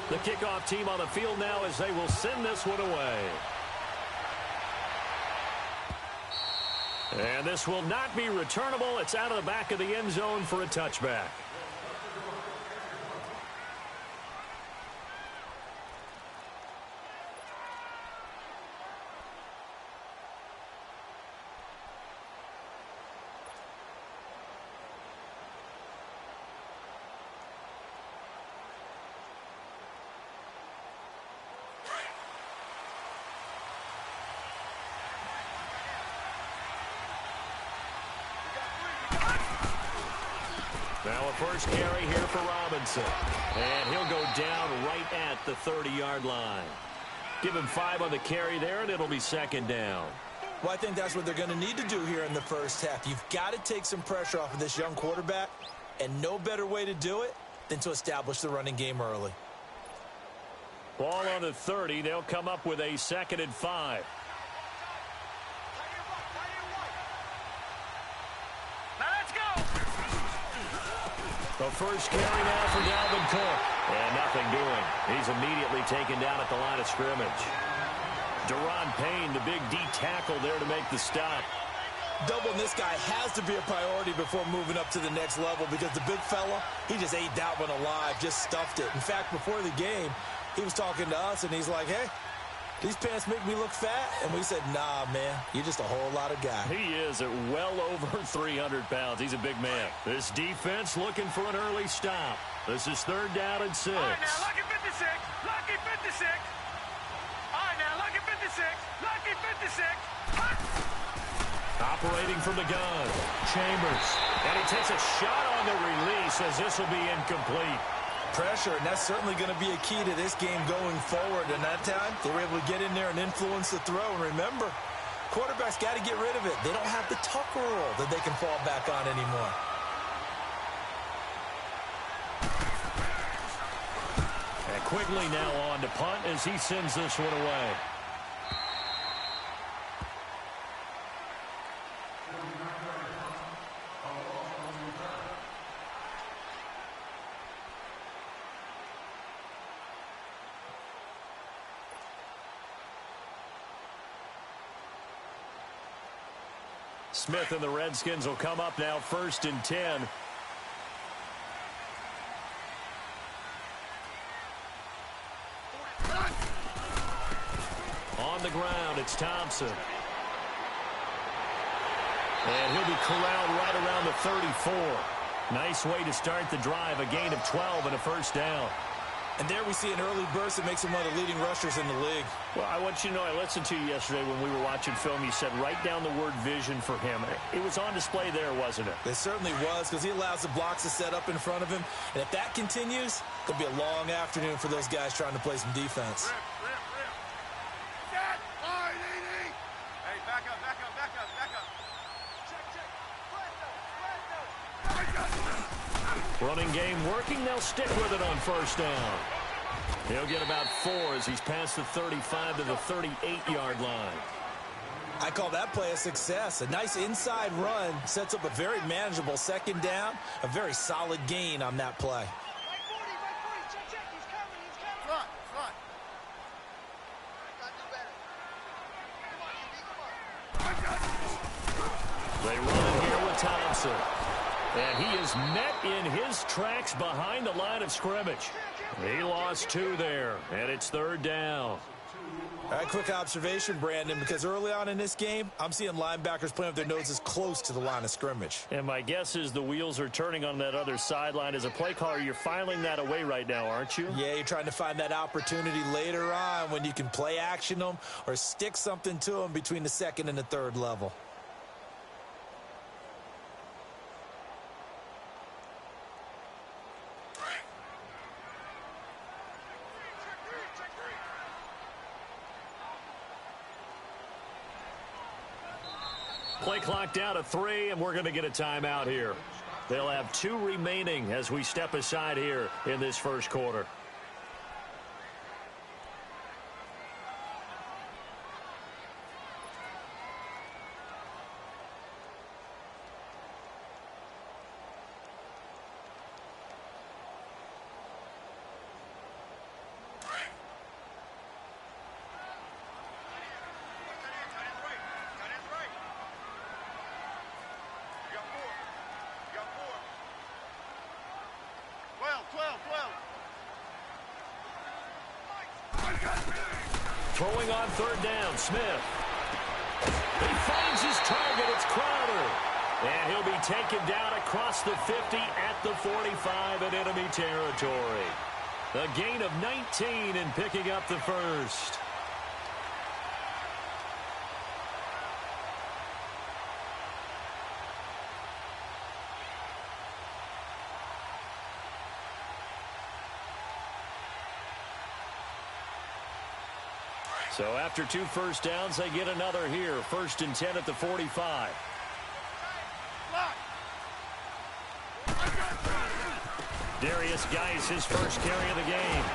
The kickoff team on the field now as they will send this one away. And this will not be returnable. It's out of the back of the end zone for a touchback. Now a first carry here for Robinson. And he'll go down right at the 30-yard line. Give him 5 on the carry there, and it'll be second down. Well, I think that's what they're going to need to do here in the first half. You've got to take some pressure off of this young quarterback, and no better way to do it than to establish the running game early. Ball on the 30. They'll come up with a 2nd and 5. The first carry now for Dalvin Cook. And nothing doing. He's immediately taken down at the line of scrimmage. Deron Payne, the big D tackle there to make the stop. Doubling this guy has to be a priority before moving up to the next level because the big fella, he just ate that one alive, just stuffed it. In fact, before the game, he was talking to us, and he's like, hey, these pants make me look fat. And we said, nah, man, you're just a whole lot of guy. He is at well over 300 pounds. He's a big man. This defense looking for an early stop. This is 3rd down and 6. All right, now, lucky 56. Lucky 56. All right, now, lucky 56. Lucky 56. Operating from the gun. Chambers. And he takes a shot on the release as this will be incomplete. Pressure, and that's certainly going to be a key to this game going forward. And that time, they were able to get in there and influence the throw. And remember, quarterbacks got to get rid of it. They don't have the Tucker rule that they can fall back on anymore. And Quigley now on to punt as he sends this one away. Smith and the Redskins will come up now 1st and 10. On the ground, it's Thompson. And he'll be corralled right around the 34. Nice way to start the drive, a gain of 12 and a first down. And there we see an early burst that makes him one of the leading rushers in the league. Well, I want you to know, I listened to you yesterday when we were watching film. You said write down the word vision for him. It was on display there, wasn't it? It certainly was, because he allows the blocks to set up in front of him. And if that continues, it'll be a long afternoon for those guys trying to play some defense. Set. All right, Edie. Hey, back up, back up, back up, back up. Check, check. Running game working. They'll stick with it on first down. He'll get about 4 as he's past the 35 to the 38-yard line. I call that play a success. A nice inside run sets up a very manageable 2nd down. A very solid gain on that play. Right 40, check, check. He's coming, he's coming. Front, front. Gotta do better. Come on, They run it here with Thompson. And he is met in his tracks behind the line of scrimmage. He lost 2 there, and it's 3rd down. All right, quick observation, Brandon, because early on in this game, I'm seeing linebackers playing with their noses close to the line of scrimmage. And my guess is the wheels are turning on that other sideline. As a play caller, you're filing that away right now, aren't you? Yeah, you're trying to find that opportunity later on when you can play action them or stick something to them between the 2nd and the 3rd level. Play clock down to 3, and we're going to get a timeout here. They'll have 2 remaining as we step aside here in this first quarter. Throwing on third down, Smith. He finds his target. It's Crowder. And he'll be taken down across the 50 at the 45 in enemy territory. A gain of 19 in picking up the first. So after 2 first downs, they get another here. 1st and 10 at the 45. Darius Geis, his first carry of the game.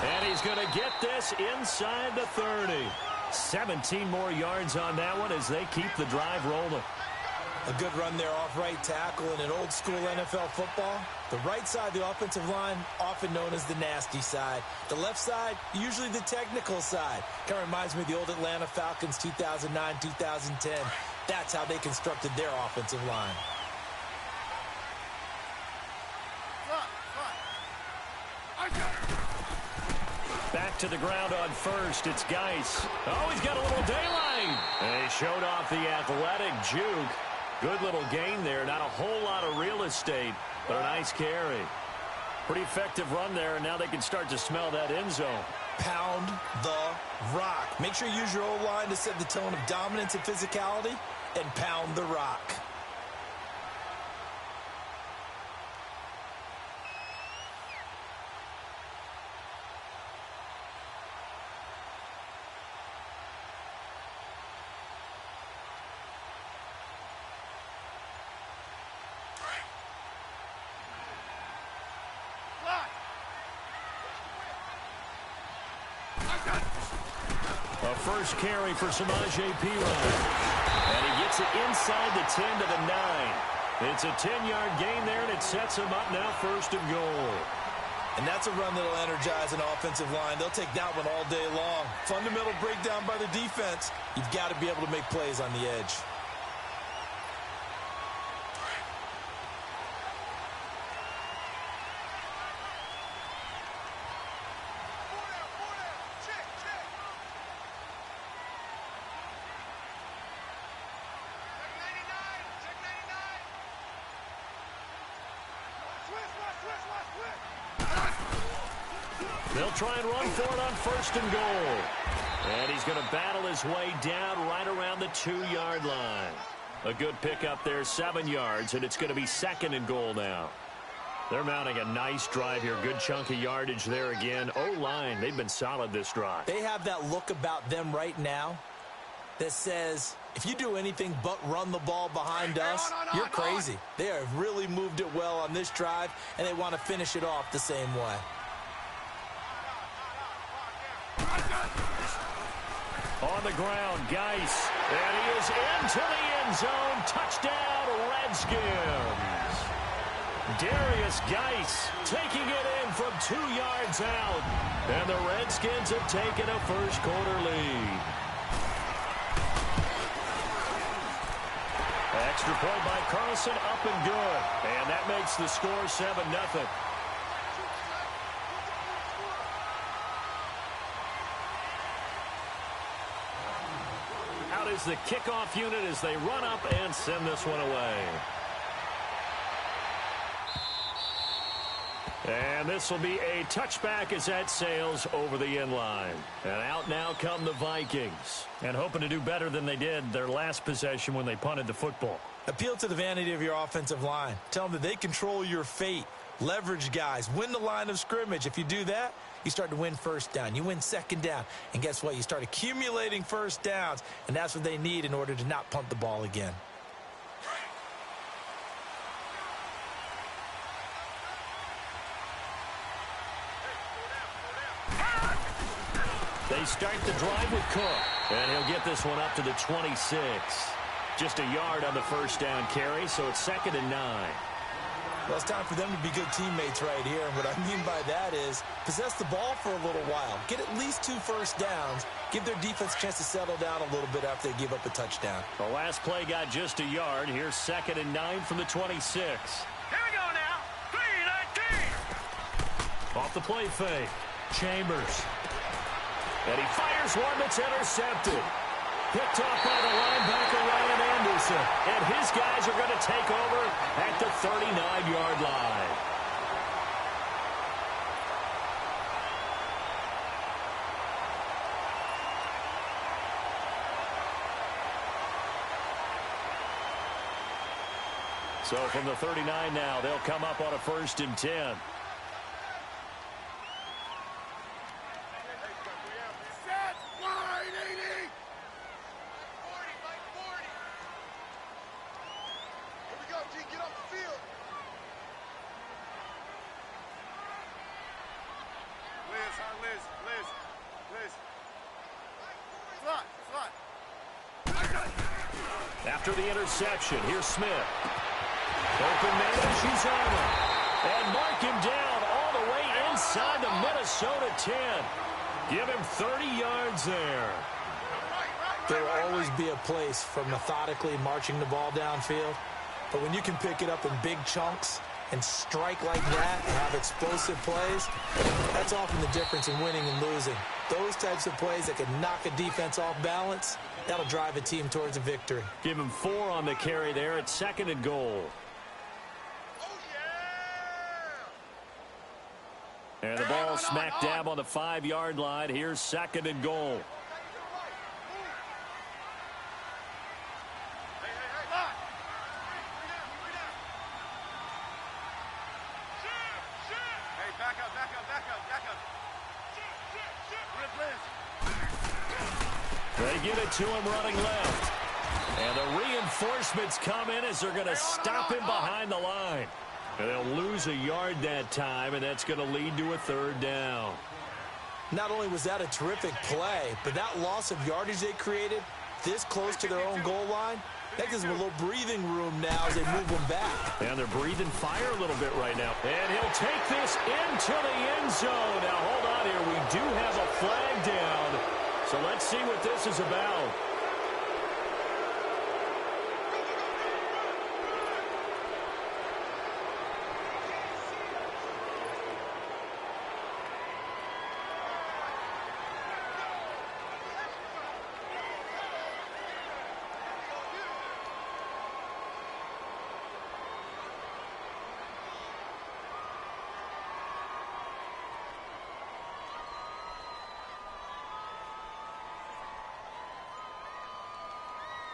And he's going to get this inside the 30. 17 more yards on that one as they keep the drive rolling. A good run there off right tackle in an old school NFL football. The right side of the offensive line, often known as the nasty side. The left side, usually the technical side. Kind of reminds me of the old Atlanta Falcons 2009, 2010. That's how they constructed their offensive line. Back to the ground on first. It's Geis. Oh, he's got a little daylight. And he showed off the athletic juke. Good little gain there. Not a whole lot of real estate, but a nice carry. Pretty effective run there, and now they can start to smell that end zone. Pound the rock. Make sure you use your O-line to set the tone of dominance and physicality, and pound the rock. A first carry for Samaje Perine. And he gets it inside the 10 to the 9. It's a 10-yard gain there, and it sets him up now 1st and goal. And that's a run that'll energize an offensive line. They'll take that one all day long. Fundamental breakdown by the defense. You've got to be able to make plays on the edge. They'll try and run for it on 1st and goal. And he's going to battle his way down right around the 2-yard line. A good pickup there, 7 yards, and it's going to be 2nd and goal now. They're mounting a nice drive here. Good chunk of yardage there again. O-line, they've been solid this drive. They have that look about them right now that says, if you do anything but run the ball behind us, you're crazy. They have really moved it well on this drive, and they want to finish it off the same way. On the ground, Geis. And he is into the end zone. Touchdown, Redskins. Darius Geis taking it in from 2 yards out. And the Redskins have taken a first-quarter lead. Extra point by Carlson, up and good. And that makes the score 7-0. Out is the kickoff unit as they run up and send this one away. And this will be a touchback as that sails over the end line. And out now come the Vikings. And hoping to do better than they did their last possession when they punted the football. Appeal to the vanity of your offensive line. Tell them that they control your fate. Leverage guys. Win the line of scrimmage. If you do that, you start to win first down. You win 2nd down. And guess what? You start accumulating first downs. And that's what they need in order to not punt the ball again. They start the drive with Cook. And he'll get this one up to the 26. Just a yard on the first down carry, so it's 2nd and 9. Well, it's time for them to be good teammates right here. And what I mean by that is possess the ball for a little while. Get at least 2 first downs. Give their defense a chance to settle down a little bit after they give up a touchdown. The last play got just a yard. Here's 2nd and 9 from the 26. Here we go now. 3 Off the play fake. Chambers. And he fires one that's intercepted. Picked off by the linebacker, Ryan Anderson. And his guys are going to take over at the 39-yard line. So from the 39 now, they'll come up on a 1st and 10. After the interception, here's Smith. Open man, she's on him. And mark him down all the way inside the Minnesota 10. Give him 30 yards there. There will always be a place for methodically marching the ball downfield. But when you can pick it up in big chunks and strike like that and have explosive plays, that's often the difference in winning and losing. Those types of plays that can knock a defense off balance, that'll drive a team towards a victory. Give him 4 on the carry there at 2nd and goal. And the ball smack dab on the 5-yard line. Here's 2nd and goal. They give it to him running left. And the reinforcements come in as they're going to stop him behind the line. And they'll lose a yard that time, and that's going to lead to a 3rd down. Not only was that a terrific play, but that loss of yardage they created this close to their own goal line, that gives them a little breathing room now as they move them back. And they're breathing fire a little bit right now. And he'll take this into the end zone. Now, hold on here. We do have a flag down. So let's see what this is about.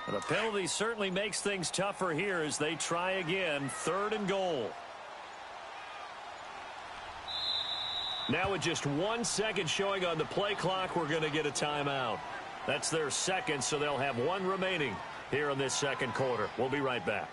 The penalty certainly makes things tougher here as they try again. 3rd and goal. Now with just 1 second showing on the play clock, we're going to get a timeout. That's their 2nd, so they'll have 1 remaining here in this 2nd quarter. We'll be right back.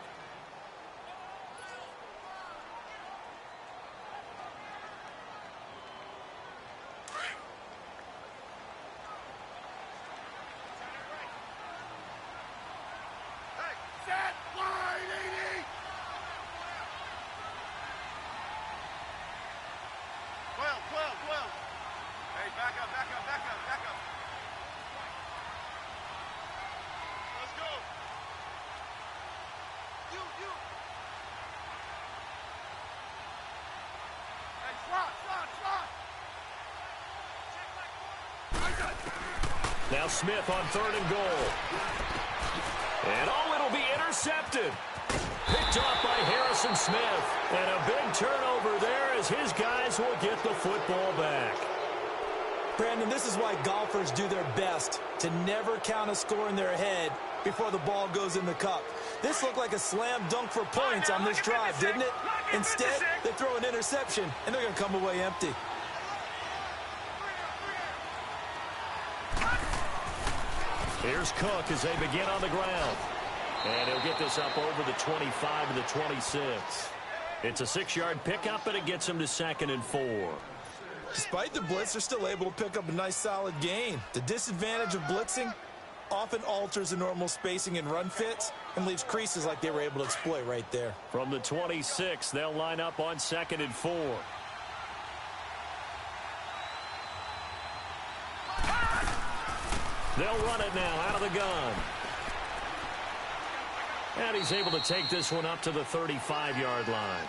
Now Smith on 3rd and goal. And it'll be intercepted. Picked off by Harrison Smith. And a big turnover there as his guys will get the football back. Brandon, this is why golfers do their best to never count a score in their head before the ball goes in the cup. This looked like a slam dunk for points on this drive, didn't it? Instead, they throw an interception, and they're going to come away empty. Here's Cook as they begin on the ground. And he'll get this up over the 25 and the 26. It's a 6-yard pickup, and it gets him to 2nd and 4. Despite the blitz, they're still able to pick up a nice, solid gain. The disadvantage of blitzing often alters the normal spacing and run fits and leaves creases like they were able to exploit right there. From the 26, they'll line up on 2nd and 4. They'll run it now out of the gun. And he's able to take this one up to the 35-yard line.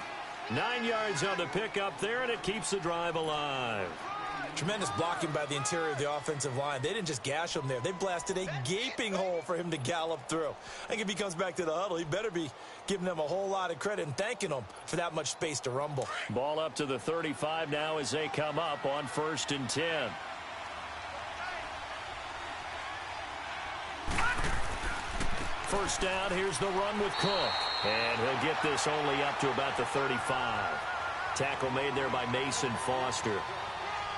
9 yards on the pickup there, and it keeps the drive alive. Tremendous blocking by the interior of the offensive line. They didn't just gash him there. They blasted a gaping hole for him to gallop through. I think if he comes back to the huddle, he better be giving them a whole lot of credit and thanking them for that much space to rumble. Ball up to the 35 now as they come up on 1st and 10. First down, here's the run with Cook. And he'll get this only up to about the 35. Tackle made there by Mason Foster.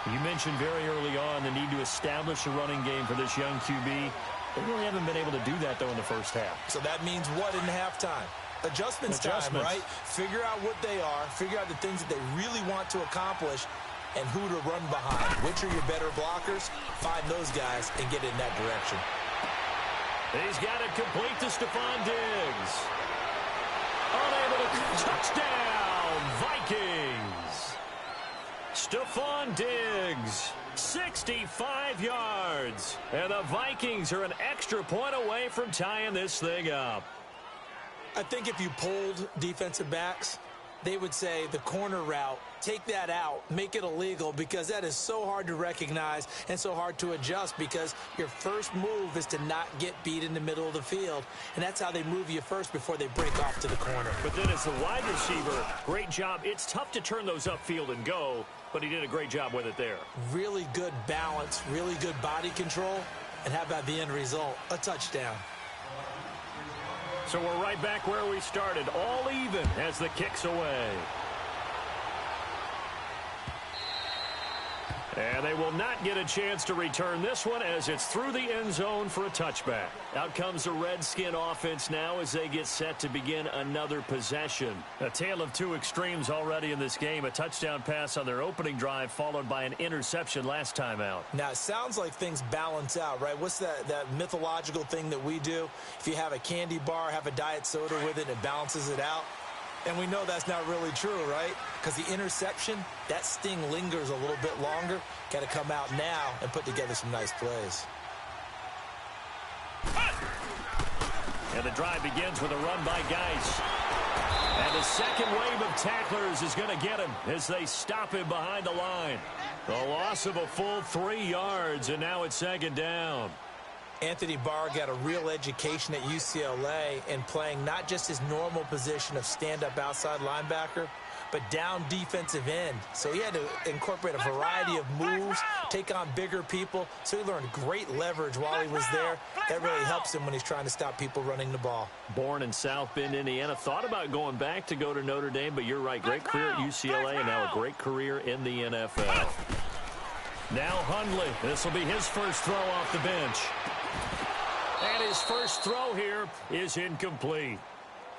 You mentioned very early on the need to establish a running game for this young QB. They really haven't been able to do that, though, in the first half. So that means what in halftime? Adjustments time, right? Figure out what they are, figure out the things that they really want to accomplish, and who to run behind. Which are your better blockers? Find those guys and get in that direction. He's got it complete to Stephon Diggs. Unable to touchdown, Vikings. Stephon Diggs, 65 yards. And the Vikings are an extra point away from tying this thing up. I think if you polled defensive backs, they would say the corner route, take that out, make it illegal, because that is so hard to recognize and so hard to adjust, because your first move is to not get beat in the middle of the field, and that's how they move you first before they break off to the corner. But then as the wide receiver, great job. It's tough to turn those upfield and go, but he did a great job with it there. Really good balance, really good body control, and how about the end result? A touchdown. So we're right back where we started, all even as the kick's away. And they will not get a chance to return this one as it's through the end zone for a touchback. Out comes the Redskin offense now as they get set to begin another possession. A tale of two extremes already in this game. A touchdown pass on their opening drive followed by an interception last time out. Now, it sounds like things balance out, right? What's that mythological thing that we do? If you have a candy bar, have a diet soda with it, it balances it out. And we know that's not really true, right? Because the interception, that sting lingers a little bit longer. Got to come out now and put together some nice plays. And the drive begins with a run by Geis. And the second wave of tacklers is going to get him as they stop him behind the line. The loss of a full 3 yards, and now it's 2nd down. Anthony Barr got a real education at UCLA in playing not just his normal position of stand-up outside linebacker, but down defensive end. So he had to incorporate a variety of moves, take on bigger people. So he learned great leverage while he was there. That really helps him when he's trying to stop people running the ball. Born in South Bend, Indiana. Thought about going back to go to Notre Dame, but you're right. Great career at UCLA and now a great career in the NFL. Now Hundley. This will be his first throw off the bench. And his first throw here is incomplete.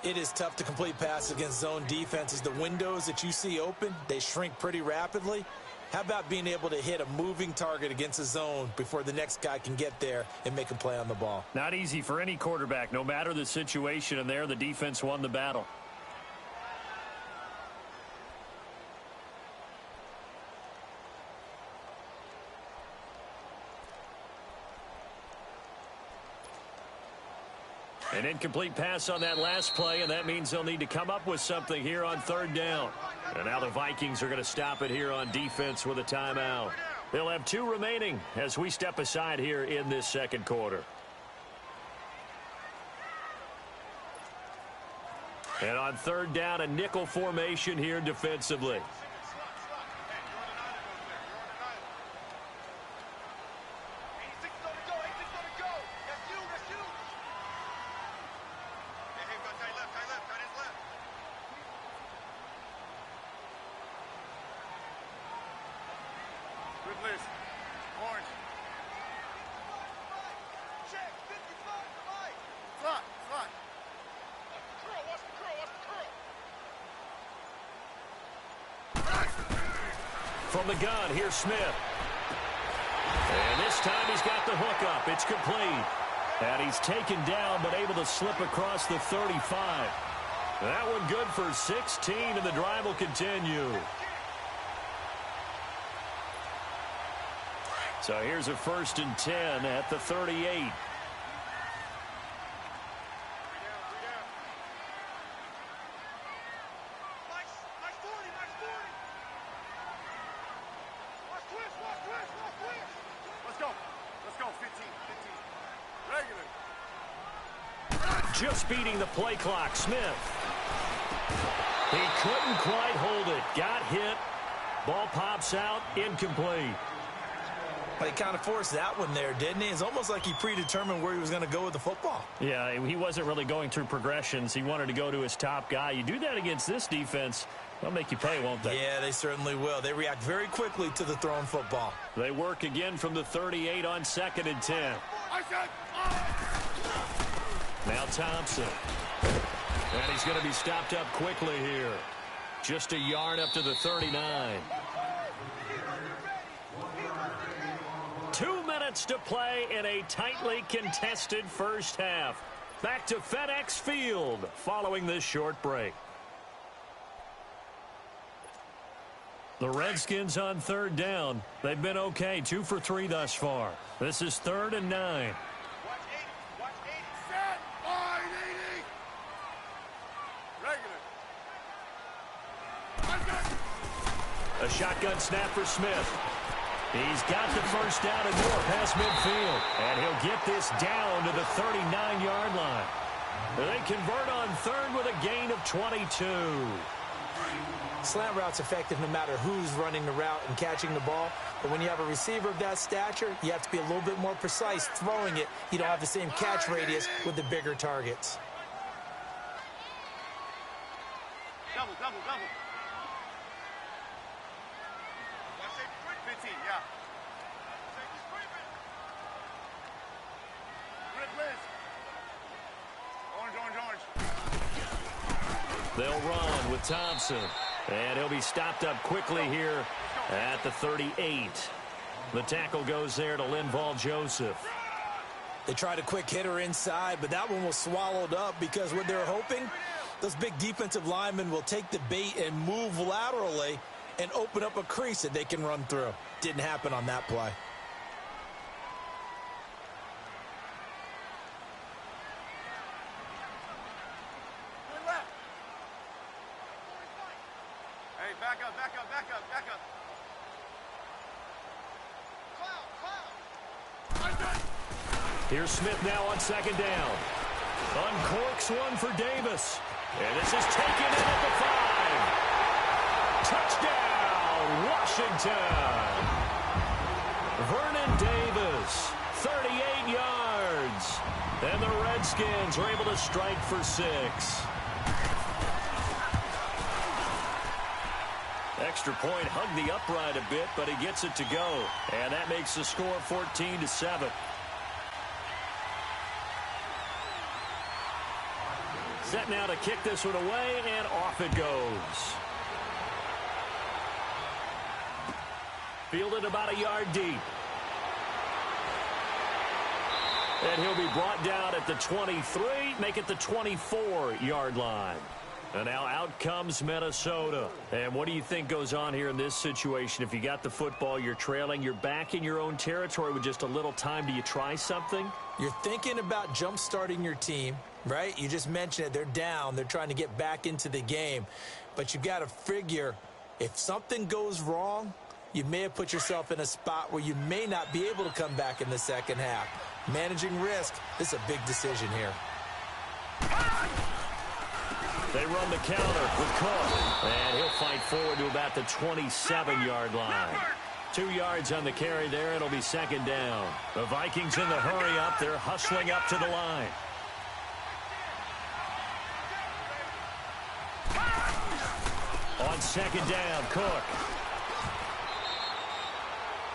It is tough to complete passes against zone defenses. The windows that you see open, they shrink pretty rapidly. How about being able to hit a moving target against a zone before the next guy can get there and make a play on the ball? Not easy for any quarterback, no matter the situation, and there the defense won the battle. An incomplete pass on that last play, and that means they'll need to come up with something here on 3rd down. And now the Vikings are going to stop it here on defense with a timeout. They'll have 2 remaining as we step aside here in this 2nd quarter. And on 3rd down, a nickel formation here defensively. From the gun, here's Smith. And this time he's got the hook up. It's complete. And he's taken down but able to slip across the 35. That one good for 16, and the drive will continue. So here's a 1st and 10 at the 38. Just beating the play clock, Smith. He couldn't quite hold it. Got hit. Ball pops out, incomplete. But he kind of forced that one there, didn't he? It's almost like he predetermined where he was going to go with the football. Yeah, he wasn't really going through progressions. He wanted to go to his top guy. You do that against this defense, they'll make you pay, won't they? Yeah, they certainly will. They react very quickly to the thrown football. They work again from the 38 on 2nd and 10. Now Thompson. And he's going to be stopped up quickly here. Just a yard up to the 39. 2 minutes to play in a tightly contested first half. Back to FedEx Field following this short break. The Redskins on 3rd down. They've been okay, 2 for 3 thus far. This is 3rd and 9. A shotgun snap for Smith. He's got the first down and more past midfield. And he'll get this down to the 39-yard line. They convert on 3rd with a gain of 22. Slant route's effective no matter who's running the route and catching the ball. But when you have a receiver of that stature, you have to be a little bit more precise throwing it. You don't have the same catch radius with the bigger targets. Double. 15, yeah. Orange. They'll run with Thompson. And he'll be stopped up quickly here at the 38. The tackle goes there to Linval Joseph. They tried a quick hitter inside, but that one was swallowed up because what they're hoping, those big defensive linemen will take the bait and move laterally and open up a crease that they can run through. Didn't happen on that play. Hey, back up. Here's Smith now on 2nd down. Uncorks one for Davis. And this is taken in at the 5. Touchdown, Washington. Vernon Davis, 38 yards. And the Redskins are able to strike for 6. Extra point hugged the upright a bit, but he gets it to go. And that makes the score 14-7. Set now to kick this one away, and off it goes. Fielded about a yard deep. And he'll be brought down at the 23, make it the 24-yard line. And now out comes Minnesota. And what do you think goes on here in this situation? If you got the football, you're trailing, you're back in your own territory with just a little time. Do you try something? You're thinking about jump-starting your team, right? You just mentioned it. They're down. They're trying to get back into the game. But you've got to figure if something goes wrong, you may have put yourself in a spot where you may not be able to come back in the second half. Managing risk, this is a big decision here. They run the counter with Cook. And he'll fight forward to about the 27-yard line. 2 yards on the carry there. It'll be 2nd down. The Vikings in the hurry up. They're hustling up to the line. On 2nd down, Cook.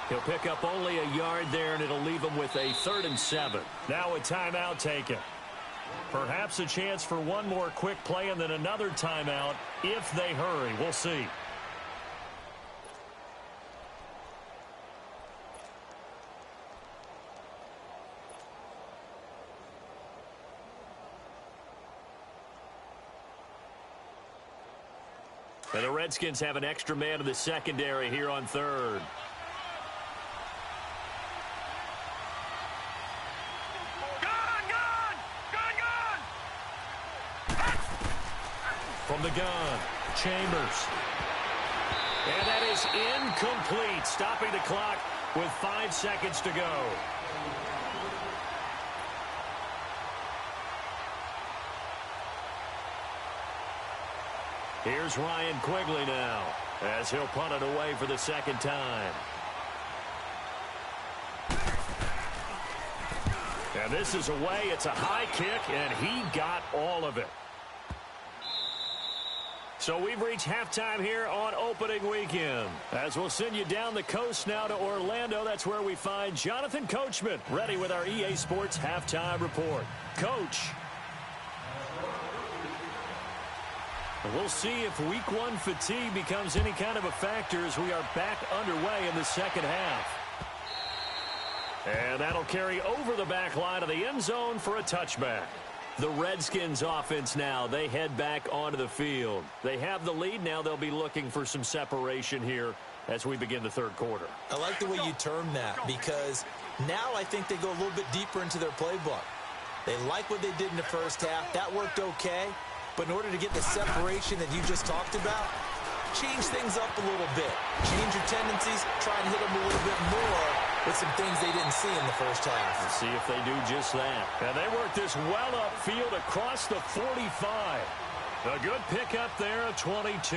He'll pick up only a yard there, and it'll leave him with a 3rd and 7. Now a timeout taken. Perhaps a chance for one more quick play and then another timeout if they hurry. We'll see. And the Redskins have an extra man in the secondary here on 3rd. From the gun, Chambers. And that is incomplete, stopping the clock with 5 seconds to go. Here's Ryan Quigley now as he'll punt it away for the second time. And this is away. It's a high kick, and he got all of it. So we've reached halftime here on opening weekend. As we'll send you down the coast now to Orlando, that's where we find Jonathan Coachman ready with our EA Sports halftime report. Coach. We'll see if week one fatigue becomes any kind of a factor as we are back underway in the second half. And that'll carry over the back line of the end zone for a touchback. The Redskins offense now, they head back onto the field. They have the lead now. They'll be looking for some separation here as we begin the third quarter. I like the way you term that because now I think they go a little bit deeper into their playbook. They like what they did in the first half. That worked okay. But in order to get the separation that you just talked about, change things up a little bit. Change your tendencies. Try and hit them a little bit more with some things they didn't see in the first half. Let's see if they do just that. And they work this well upfield across the 45. A good pickup there, a 22.